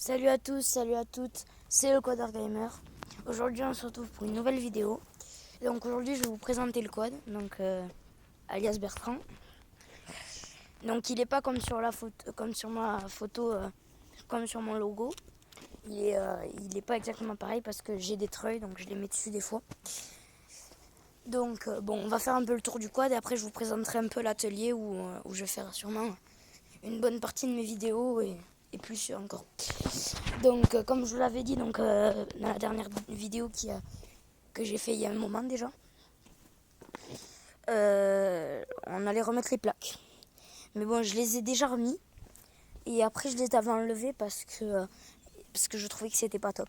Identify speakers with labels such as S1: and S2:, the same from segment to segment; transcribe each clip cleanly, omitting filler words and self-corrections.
S1: Salut à tous, salut à toutes, c'est le Quad Gamer. Aujourd'hui on se retrouve pour une nouvelle vidéo. Donc aujourd'hui je vais vous présenter le quad, donc alias Bertrand. Donc il n'est pas comme sur la photo, comme sur ma photo, comme sur mon logo. Il est pas exactement pareil parce que j'ai des treuils, donc je les mets dessus des fois. Donc bon, on va faire un peu le tour du quad et après je vous présenterai un peu l'atelier où je vais faire sûrement une bonne partie de mes vidéos et plus encore. Donc comme je vous l'avais dit dans la dernière vidéo que j'ai fait il y a un moment déjà, on allait remettre les plaques. Mais bon, je les ai déjà remis et après je les avais enlevés parce que je trouvais que c'était pas top.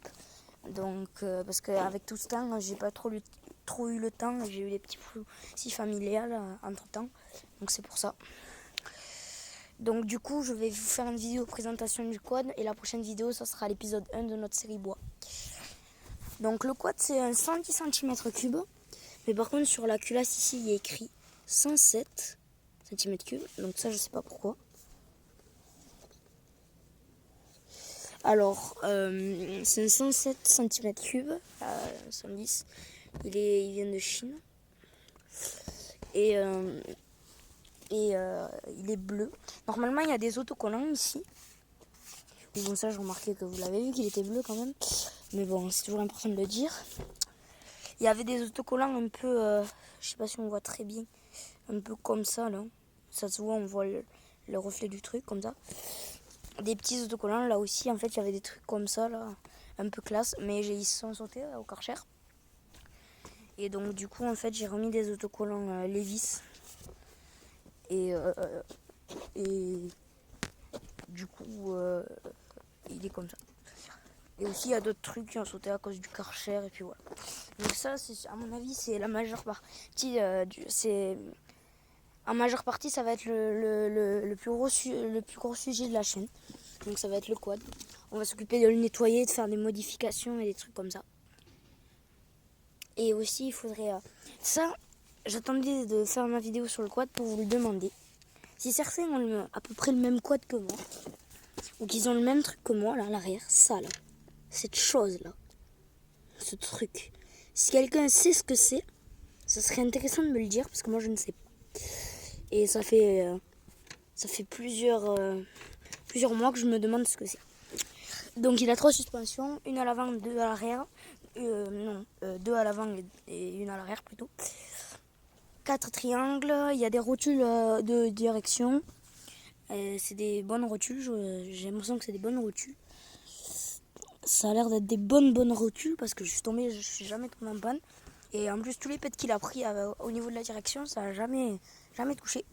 S1: Donc parce qu'avec tout ce temps, j'ai pas trop eu le temps, j'ai eu des petits soucis familiales entre temps. Donc c'est pour ça. Donc du coup, je vais vous faire une vidéo présentation du quad et la prochaine vidéo, ça sera l'épisode 1 de notre série bois. Donc le quad, c'est un 110 cm3, mais par contre sur la culasse ici, il y a écrit 107 cm3, donc ça je sais pas pourquoi. Alors, c'est un 107 cm3, 110, il vient de Chine. Et il est bleu. Normalement, il y a des autocollants ici. Bon, ça, j'ai remarqué que vous l'avez vu qu'il était bleu quand même. Mais bon, c'est toujours important de le dire. Il y avait des autocollants un peu, je sais pas si on voit très bien, un peu comme ça là. Ça se voit, on voit le reflet du truc comme ça. Des petits autocollants là aussi, en fait, il y avait des trucs comme ça là, un peu classe. Mais ils se sont sautés au Karcher. Et donc, du coup, en fait, j'ai remis des autocollants Levi's. Et du coup, il est comme ça. Et aussi, il y a d'autres trucs qui ont sauté à cause du Karcher. Et puis voilà. Donc ça, à mon avis, c'est la majeure partie. En majeure partie, ça va être le plus gros sujet de la chaîne. Donc ça va être le quad. On va s'occuper de le nettoyer, de faire des modifications et des trucs comme ça. Et aussi, il faudrait... ça, j'attendais de faire ma vidéo sur le quad pour vous le demander. Si certains ont à peu près le même quad que moi, ou qu'ils ont le même truc que moi, là, à l'arrière, ça, là, cette chose-là, ce truc. Si quelqu'un sait ce que c'est, ça serait intéressant de me le dire, parce que moi, je ne sais pas. Et ça fait plusieurs mois que je me demande ce que c'est. Donc, il a 3 suspensions, une à l'avant, 2 à l'arrière. 2 à l'avant et une à l'arrière plutôt. 4 triangles, il y a des rotules de direction. C'est des bonnes rotules, j'ai l'impression que c'est des bonnes rotules. Ça a l'air d'être des bonnes rotules parce que je suis jamais tombé en panne. Et en plus, tous les pets qu'il a pris au niveau de la direction, ça n'a jamais touché.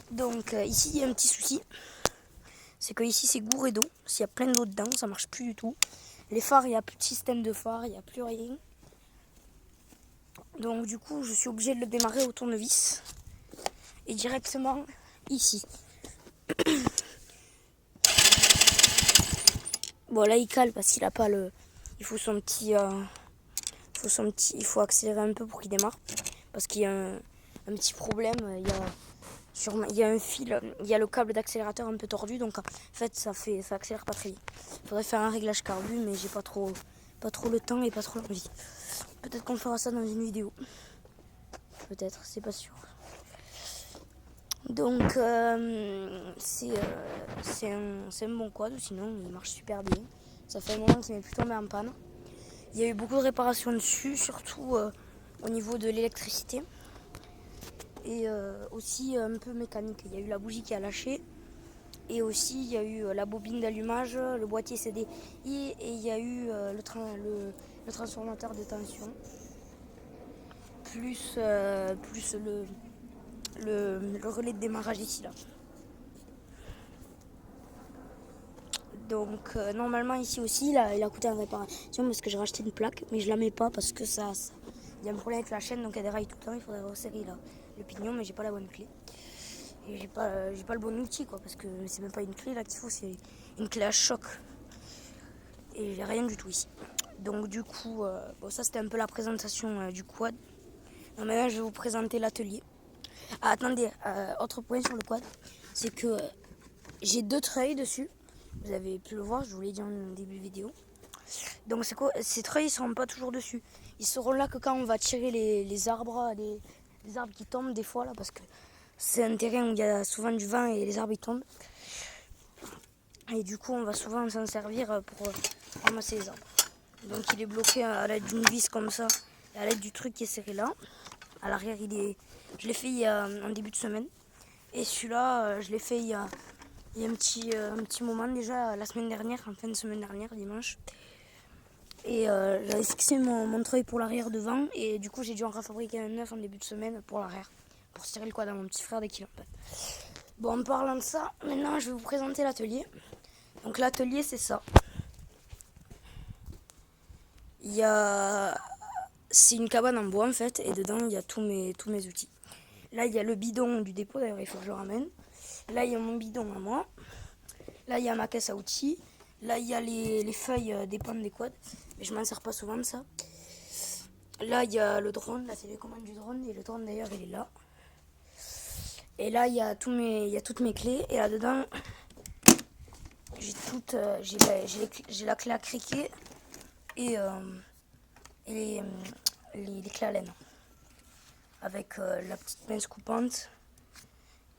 S1: Donc ici, il y a un petit souci. C'est que ici, c'est gouré d'eau. S'il y a plein d'eau dedans, ça marche plus du tout. Les phares, il n'y a plus de système de phare, il n'y a plus rien. Donc du coup, je suis obligée de le démarrer au tournevis. Et directement ici. Bon, là, il cale parce qu'il a pas le... Il faut son petit... il faut accélérer un peu pour qu'il démarre. Parce qu'il y a un petit problème. Il y a un fil, il y a le câble d'accélérateur un peu tordu. Donc en fait, ça accélère pas très bien. Il faudrait faire un réglage carbu, mais j'ai pas trop le temps et pas trop l'envie. Peut-être qu'on fera ça dans une vidéo. Peut-être, c'est pas sûr. Donc c'est un bon quad, sinon il marche super bien. Ça fait un moment qu'il m'est plus tombé en panne. Il y a eu beaucoup de réparations dessus, surtout au niveau de l'électricité. Et aussi un peu mécanique. Il y a eu la bougie qui a lâché. Et aussi il y a eu la bobine d'allumage, le boîtier CDI et il y a eu le transformateur de tension. Plus le relais de démarrage ici là. Donc normalement ici aussi il a coûté en réparation parce que j'ai racheté une plaque, mais je la mets pas parce que il y a un problème avec la chaîne, donc elle déraille tout le temps. Il faudrait resserrer le pignon, mais j'ai pas la bonne clé et j'ai pas le bon outil quoi, parce que c'est même pas une clé là qu'il faut, c'est une clé à choc et j'ai rien du tout ici. Donc du coup bon, ça c'était un peu la présentation du quad. Donc, maintenant je vais vous présenter l'atelier. Ah, attendez, autre point sur le quad, c'est que j'ai 2 treuils dessus. Vous avez pu le voir, je vous l'ai dit en début de vidéo. Donc ces treuils ne seront pas toujours dessus. Ils seront là que quand on va tirer les arbres, les arbres qui tombent des fois là, parce que c'est un terrain où il y a souvent du vent et les arbres ils tombent. Et du coup on va souvent s'en servir pour ramasser les arbres. Donc il est bloqué à l'aide d'une vis comme ça, et à l'aide du truc qui est serré là. À l'arrière je l'ai fait en début de semaine. Et celui-là je l'ai fait il y a un petit moment déjà, la semaine dernière, en fin de semaine dernière, dimanche. Et j'avais fixé mon treuil pour l'arrière devant. Et du coup, j'ai dû en refabriquer un neuf en début de semaine pour l'arrière. Pour tirer le quad à mon petit frère dès qu'il en peut. Bon, en parlant de ça, maintenant, je vais vous présenter l'atelier. Donc, l'atelier, c'est ça. C'est une cabane en bois, en fait. Et dedans, il y a tous mes outils. Là, il y a le bidon du dépôt. D'ailleurs, il faut que je le ramène. Là, il y a mon bidon à moi. Là, il y a ma caisse à outils. Là, il y a les feuilles des pommes des quads. Mais je m'en sers pas souvent de ça. Là, il y a le drone. Là, c'est les commandes du drone. Et le drone, d'ailleurs, il est là. Et là, il y a toutes mes clés. Et là-dedans, j'ai la clé à criquet et les clés à laine. Avec la petite pince coupante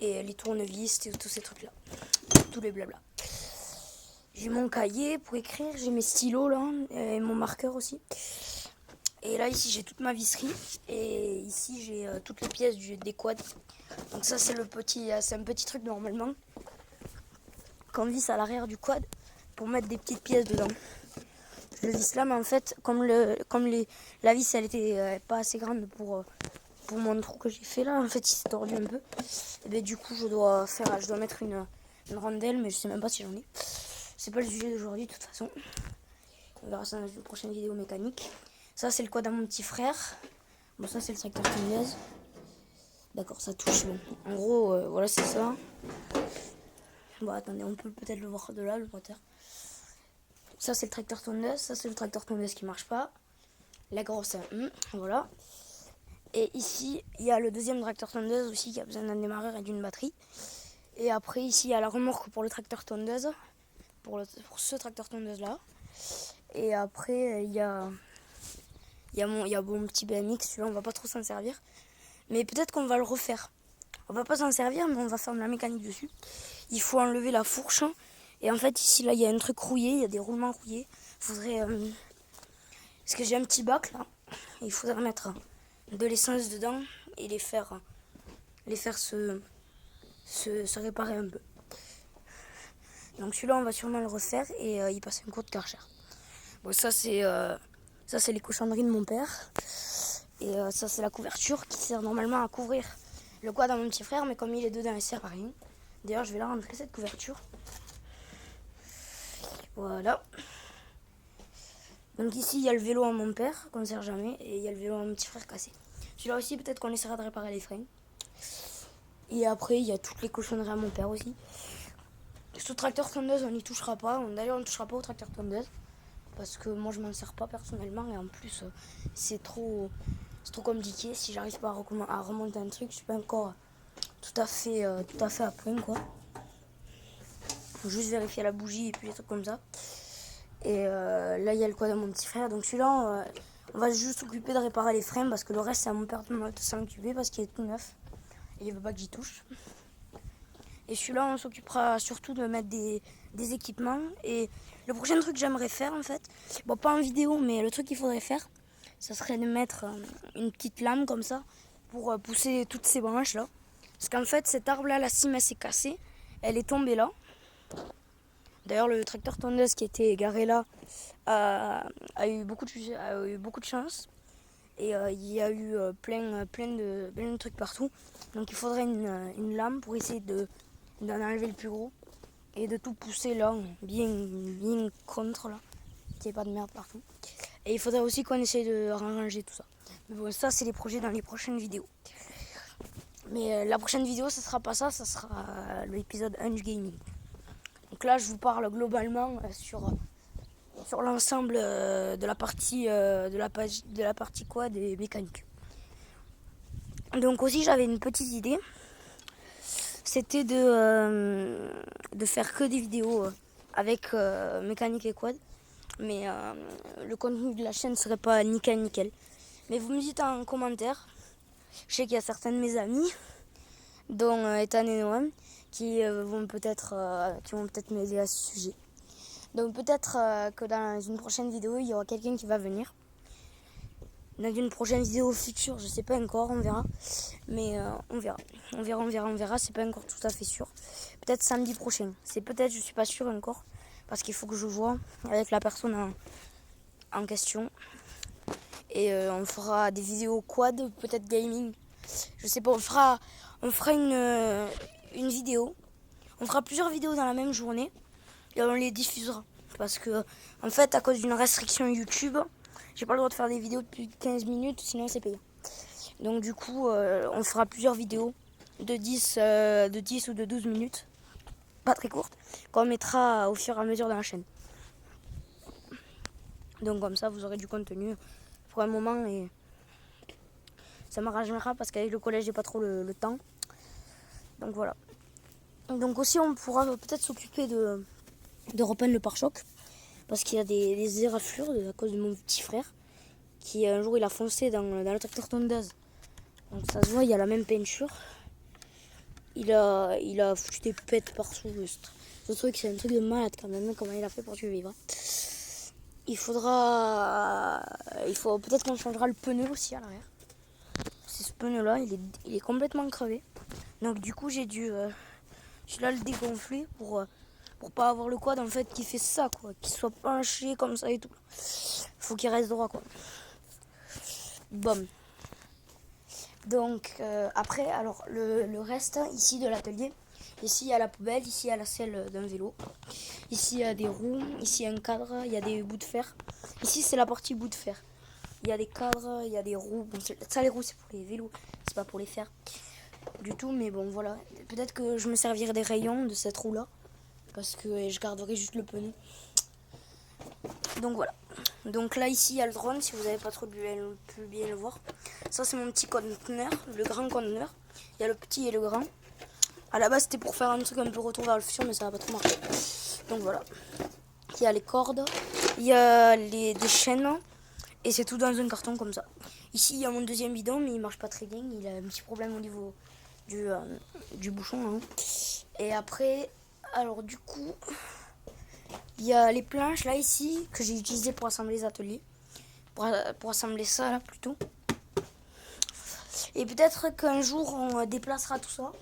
S1: et les tournevis et tous ces trucs-là. Tous les blabla. J'ai mon cahier pour écrire, j'ai mes stylos là, et mon marqueur aussi. Et là ici j'ai toute ma visserie et ici j'ai toutes les pièces des quads. Donc ça c'est un petit truc normalement qu'on visse à l'arrière du quad pour mettre des petites pièces dedans. Je le visse là mais en fait comme la vis elle était pas assez grande pour mon trou que j'ai fait là, en fait il s'est tordu un peu. Et bien du coup je dois mettre une rondelle mais je sais même pas si j'en ai. C'est pas le sujet d'aujourd'hui de toute façon. On verra ça dans une prochaine vidéo mécanique. Ça c'est le quad à mon petit frère. Bon ça c'est le tracteur tondeuse. D'accord, ça touche. Bon. En gros, voilà c'est ça. Bon attendez, on peut peut-être le voir de là, le moteur. Ça c'est le tracteur tondeuse. Ça c'est le tracteur tondeuse qui marche pas. La grosse, voilà. Et ici, il y a le deuxième tracteur tondeuse aussi qui a besoin d'un démarreur et d'une batterie. Et après ici, il y a la remorque pour le tracteur tondeuse. Pour ce tracteur tondeuse là. Et après il y a mon petit BMX, celui-là on va pas trop s'en servir. Mais peut-être qu'on va le refaire. On va pas s'en servir mais on va faire de la mécanique dessus. Il faut enlever la fourche. Et en fait ici là il y a un truc rouillé, il y a des roulements rouillés. Faudrait parce que j'ai un petit bac là. Et il faudrait mettre de l'essence dedans et les faire se réparer un peu. Donc celui-là on va sûrement le refaire et y passer un coup de Karcher. Bon ça c'est les cochonneries de mon père. Et ça c'est la couverture qui sert normalement à couvrir le quad à mon petit frère, mais comme il est dedans il sert à rien. D'ailleurs je vais la rentrer cette couverture. Voilà. Donc ici il y a le vélo à mon père qu'on ne sert jamais et il y a le vélo à mon petit frère cassé. Celui-là aussi peut-être qu'on essaiera de réparer les freins. Et après il y a toutes les cochonneries à mon père aussi. Ce tracteur tondeuse on n'y touchera pas. D'ailleurs on ne touchera pas au tracteur tondeuse. Parce que moi je m'en sers pas personnellement et en plus c'est trop compliqué. Si j'arrive pas à remonter un truc, je suis pas encore tout à fait à point quoi. Faut juste vérifier la bougie et puis des trucs comme ça. Et là il y a le quad de mon petit frère. Donc celui-là on va juste s'occuper de réparer les freins parce que le reste c'est à mon père de s'en occuper parce qu'il est tout neuf. Et il veut pas que j'y touche. Et celui-là on s'occupera surtout de mettre des équipements. Et le prochain truc que j'aimerais faire en fait, bon pas en vidéo mais le truc qu'il faudrait faire, ça serait de mettre une petite lame comme ça pour pousser toutes ces branches là. Parce qu'en fait cet arbre là, la cime elle s'est cassée, elle est tombée là. D'ailleurs le tracteur tondeuse qui était garé là a eu beaucoup de chance. Et il y a eu plein de trucs partout. Donc il faudrait une lame pour essayer d'en enlever le plus gros. Et de tout pousser là, bien contre là. Qu'il n'y ait pas de merde partout. Et il faudrait aussi qu'on essaye de ranger tout ça. Mais bon, ça c'est les projets dans les prochaines vidéos. Mais la prochaine vidéo, ça sera pas ça, ça sera l'épisode Hunch Gaming. Donc là, je vous parle globalement sur l'ensemble de la partie quoi des mécaniques. Donc aussi, j'avais une petite idée. C'était de faire que des vidéos avec mécanique et quad. Mais le contenu de la chaîne serait pas nickel. Mais vous me dites en commentaire. Je sais qu'il y a certains de mes amis, dont Ethan et Noam, qui vont peut-être m'aider à ce sujet. Donc peut-être que dans une prochaine vidéo, il y aura quelqu'un qui va venir. Dans une prochaine vidéo future, je sais pas encore, on verra. Mais on verra, c'est pas encore tout à fait sûr. Peut-être samedi prochain. C'est peut-être, je suis pas sûre encore. Parce qu'il faut que je vois avec la personne en question. Et on fera des vidéos quad, peut-être gaming. Je sais pas, on fera une vidéo. On fera plusieurs vidéos dans la même journée. Et on les diffusera. Parce que, en fait, à cause d'une restriction YouTube, j'ai pas le droit de faire des vidéos de plus de 15 minutes, sinon c'est payant. Donc du coup, on fera plusieurs vidéos de 10 ou de 12 minutes. Pas très courtes. Qu'on mettra au fur et à mesure dans la chaîne. Donc comme ça, vous aurez du contenu pour un moment et ça m'arrangera parce qu'avec le collège, j'ai pas trop le temps. Donc voilà. Donc aussi, on pourra peut-être s'occuper de repeindre le pare-choc parce qu'il y a des éraflures à cause de mon petit frère qui un jour il a foncé dans le tracteur tondeuse. Donc ça se voit, il y a la même peinture. Il a foutu des pètes partout. Ce truc, c'est un truc de malade quand même. Comment il a fait pour survivre. Il faut peut-être qu'on changera le pneu aussi à l'arrière. C'est ce pneu là, il est complètement crevé. Donc du coup j'ai dû là le dégonfler pour pas avoir le quad en fait qui fait ça quoi, qui soit penché comme ça et tout. Faut qu'il reste droit quoi. Bon. Donc après alors le reste ici de l'atelier. Ici il y a la poubelle, ici il y a la selle d'un vélo. Ici il y a des roues, ici il y a un cadre, il y a des bouts de fer. Ici c'est la partie bout de fer. Il y a des cadres, il y a des roues. Bon, ça les roues c'est pour les vélos, c'est pas pour les fers du tout. Mais bon voilà, peut-être que je me servirai des rayons de cette roue là. Parce que je garderai juste le pneu. Donc voilà. Donc là ici il y a le drone si vous n'avez pas trop pu bien le voir. Ça c'est mon petit conteneur, le grand conteneur. Il y a le petit et le grand. À la base c'était pour faire un truc un peu retour vers le futur mais ça va pas trop marcher. Donc voilà. Il y a les cordes, il y a des chaînes et c'est tout dans un carton comme ça. Ici il y a mon deuxième bidon mais il marche pas très bien. Il a un petit problème au niveau du bouchon. Hein. Et après, alors du coup, il y a les planches là ici que j'ai utilisées pour assembler les ateliers. Pour assembler ça là plutôt. Et peut-être qu'un jour on déplacera tout ça.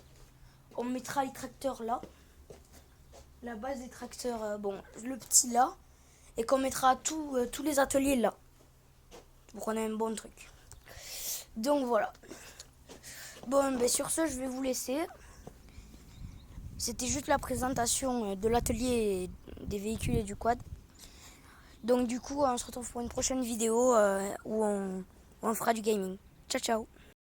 S1: On mettra les tracteurs là. La base des tracteurs, bon, le petit là. Et qu'on mettra tous les ateliers là. Pour qu'on ait un bon truc. Donc voilà. Bon, ben sur ce, je vais vous laisser. C'était juste la présentation de l'atelier des véhicules et du quad. Donc du coup, on se retrouve pour une prochaine vidéo où on fera du gaming. Ciao, ciao.